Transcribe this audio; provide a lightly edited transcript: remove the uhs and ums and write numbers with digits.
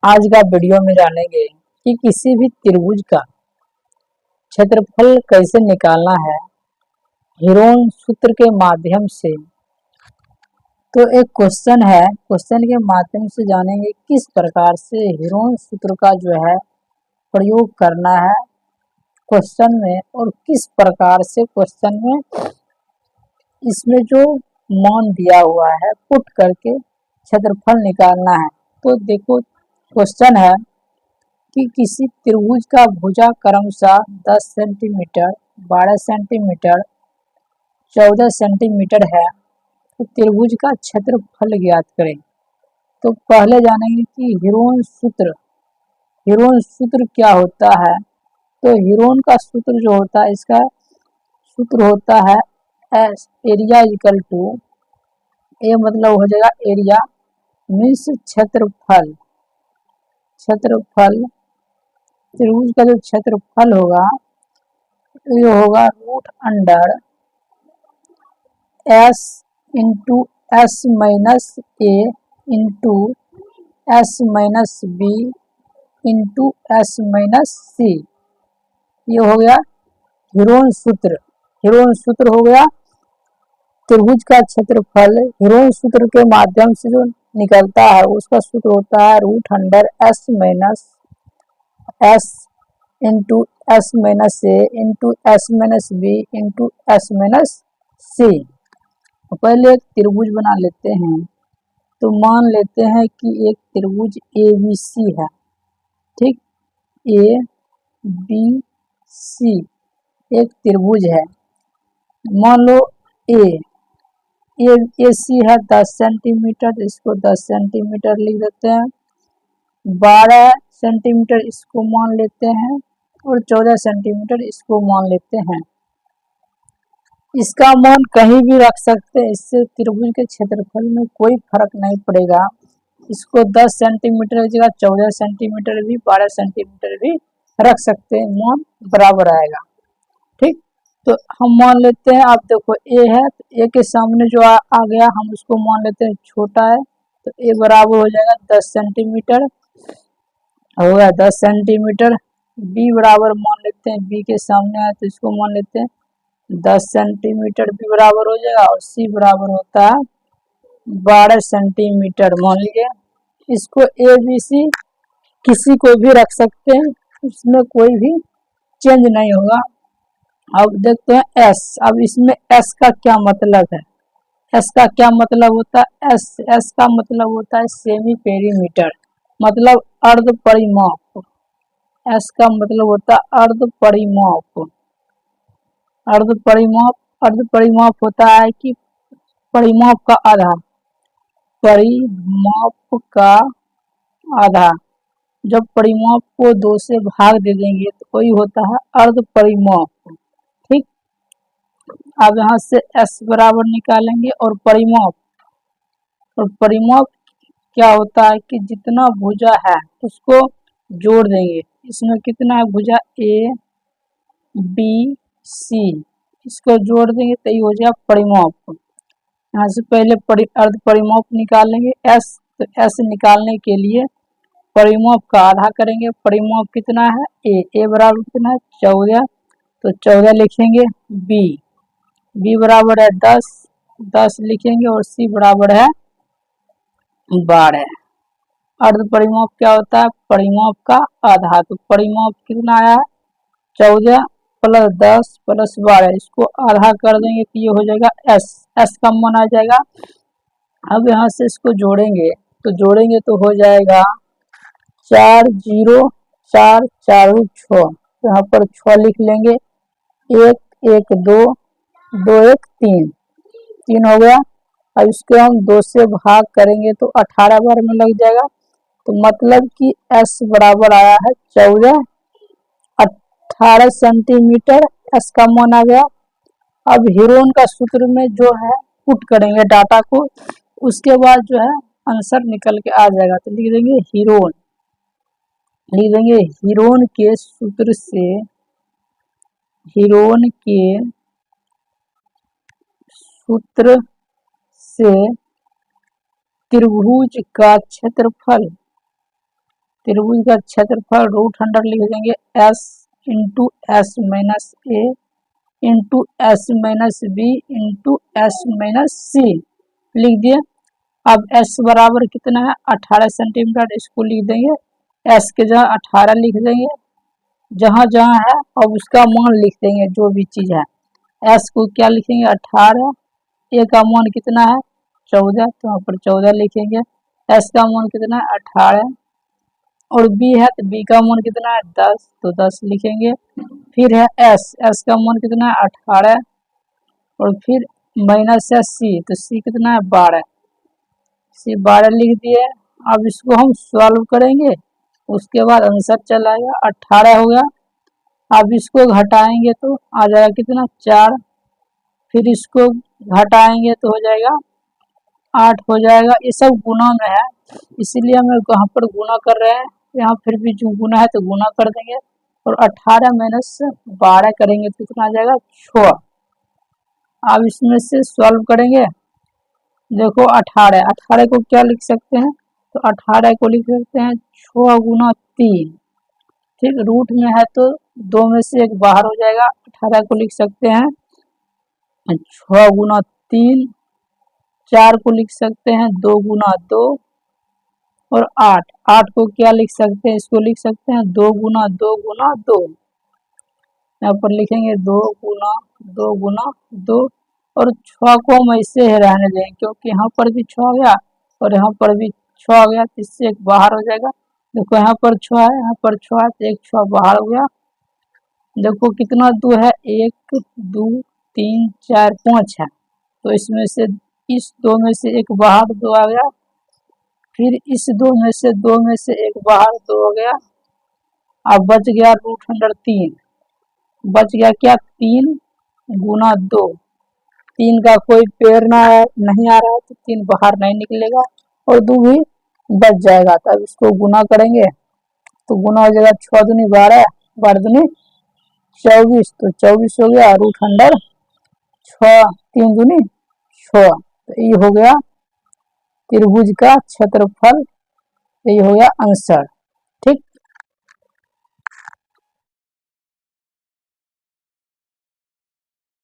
आज का वीडियो में जानेंगे कि किसी भी त्रिभुज का क्षेत्रफल कैसे निकालना है हीरोन सूत्र के माध्यम से। तो एक क्वेश्चन है, क्वेश्चन के माध्यम से जानेंगे किस प्रकार से हीरोन सूत्र का जो है प्रयोग करना है क्वेश्चन में, और किस प्रकार से क्वेश्चन में इसमें जो मान दिया हुआ है पुट करके क्षेत्रफल निकालना है। तो देखो, क्वेश्चन है कि किसी त्रिभुज का भुजा क्रमशः 10 सेंटीमीटर, 12 सेंटीमीटर, 14 सेंटीमीटर है, तो त्रिभुज का क्षेत्रफल ज्ञात करें। तो पहले जानेंगे कि हीरोन सूत्र क्या होता है। तो हीरोन का सूत्र जो होता है, इसका सूत्र होता है एरिया इक्वल टू, ए मतलब हो जाएगा एरिया मीन्स क्षेत्रफल। त्रिभुज का जो क्षेत्रफल होगा ये होगा root under S into S minus A into S minus B into S minus C. ये हो गया हीरोन सूत्र। हीरोन सूत्र हो गया त्रिभुज का क्षेत्रफल। हीरोन सूत्र के माध्यम से जो निकलता है उसका सूत्र होता है root under S minus S into S minus A into S minus B into S minus C. पहले एक त्रिभुज बना लेते हैं। तो मान लेते हैं कि एक त्रिभुज ए बी सी है, ठीक, ए बी सी एक त्रिभुज है। मान लो ए सी है 10 सेंटीमीटर, इसको 10 सेंटीमीटर लिख देते हैं। 12 सेंटीमीटर इसको मान लेते हैं और 14 सेंटीमीटर इसको मान लेते हैं। इसका मान कहीं भी रख सकते हैं, इससे त्रिभुज के क्षेत्रफल में कोई फर्क नहीं पड़ेगा। इसको 10 सेंटीमीटर की जगह 14 सेंटीमीटर भी, 12 सेंटीमीटर भी रख सकते हैं, मान बराबर आएगा। ठीक, तो हम मान लेते हैं, आप देखो ए है तो ए के सामने जो आ गया हम उसको मान लेते हैं छोटा है, तो ए बराबर हो जाएगा 10 सेंटीमीटर, हो गया 10 सेंटीमीटर। बी बराबर मान लेते हैं, बी के सामने है तो इसको मान लेते हैं 10 सेंटीमीटर भी बराबर हो जाएगा, और सी बराबर होता है 12 सेंटीमीटर मान लीजिए। इसको ए बी सी किसी को भी रख सकते हैं, इसमें कोई भी चेंज नहीं होगा। अब देखते हैं एस। अब इसमें एस का क्या मतलब है। एस का क्या मतलब होता है, एस का मतलब होता है सेमी पेरीमीटर, मतलब अर्ध परिमाप। एस का मतलब होता है अर्ध परिमाप। अर्ध परिमाप होता है कि परिमाप का आधा, परिमाप का आधा। जब परिमाप को 2 से भाग दे देंगे तो वही होता है अर्ध परिमाप। ठीक, अब यहाँ से एस बराबर निकालेंगे और परिमाप क्या होता है कि जितना भुजा है उसको जोड़ देंगे। इसमें कितना है भुजा, ए बी सी, इसको जोड़ देंगे तो ये हो जाएगा परिमाप। यहाँ से पहले अर्ध परिमाप निकालेंगे एस, तो एस निकालने के लिए परिमाप का आधा करेंगे। परिमाप कितना है, ए बराबर कितना है 14, तो 14 लिखेंगे। बी बराबर है 10 लिखेंगे, और सी बराबर है 12। अर्ध परिमाप क्या होता है, परिमाप का आधा। तो परिमाप कितना आया है 14 प्लस 10 प्लस 12, इसको आधा कर देंगे तो ये हो जाएगा एस का मान आ जाएगा। अब यहाँ से इसको जोड़ेंगे तो हो जाएगा 4 0 4 4 6, यहाँ पर 6 लिख लेंगे। 1 1 2 2 1 3 हो गया। अब इसको हम 2 से भाग करेंगे तो 18 बार में लग जाएगा। तो मतलब कि एस बराबर आया है 18 सेंटीमीटर, एस का मान आ गया। अब हीरोन का सूत्र में जो है पुट करेंगे डाटा को, उसके बाद जो है आंसर निकल के आ जाएगा। तो लिख देंगे हीरोन के सूत्र से, हीरोन के सूत्र से त्रिभुज का क्षेत्रफल त्रिभुज का क्षेत्रफल √100 लिख देंगे s into S minus A into S minus B into S minus C लिख दिए। अब s बराबर कितना है 18 सेंटीमीटर, इसको लिख देंगे s के जगह 18 लिख देंगे, जहां जहां है अब उसका मान लिख देंगे जो भी चीज है। s को क्या लिखेंगे 18, a का मान कितना है 14 तो यहाँ पर 14 लिखेंगे, s का मान कितना है 18 और b है तो b का मान कितना है 10 तो 10 लिखेंगे। फिर है s का मान कितना है 18 और फिर माइनस है c तो c कितना है 12, c 12 लिख दिए। अब इसको हम सॉल्व करेंगे, उसके बाद आंसर चला आएगा 18 हो गया। अब इसको घटाएंगे तो आ जाएगा कितना 4, फिर इसको घटाएंगे तो हो जाएगा 8 हो जाएगा। ये सब गुना में है इसीलिए हम यहाँ पर गुना कर रहे हैं, यहाँ फिर भी जो गुना है तो गुना कर देंगे और 18 माइनस 12 करेंगे तो कितना आ जाएगा 6। अब इसमें से सॉल्व करेंगे, देखो 18 को क्या लिख सकते हैं तो 18 को लिख सकते हैं 6 गुना 3, ठीक, रूट में है तो 2 में से 1 बाहर हो जाएगा। 18 को लिख सकते हैं 6 गुना 3, 4 को लिख सकते हैं 2 गुना 2 और 8 को क्या लिख सकते हैं, इसको लिख सकते हैं 2 गुना 2 गुना 2, यहाँ पर लिखेंगे 2 गुना 2 गुना 2 और 6 को हम ऐसे ही रहने देंगे क्योंकि यहाँ पर भी 6 आ गया और यहाँ पर भी 6 आ गया, इससे 1 बाहर हो जाएगा। देखो यहाँ पर 6 है, यहाँ पर 6 है तो 1 6 बाहर हो गया। देखो कितना 2 है 1 2 3 4 5 है तो इसमें से इस 2 में से 1 बाहर 2 आ गया, फिर इस 2 में से 1 बाहर 2 हो गया। अब बच गया √3, बच गया क्या 3 गुना 2, 3 का कोई पेड़ ना नहीं आ रहा है तो 3 बाहर नहीं निकलेगा और 2 भी बच जाएगा। तब इसको गुना करेंगे तो गुना हो जाएगा 6 दूनी 12, 12 दूनी 24 तो 24 हो गया √100, 6 3 दूनी 6 तो ये हो गया त्रिभुज का क्षेत्रफल, ये हो गया आंसर, ठीक।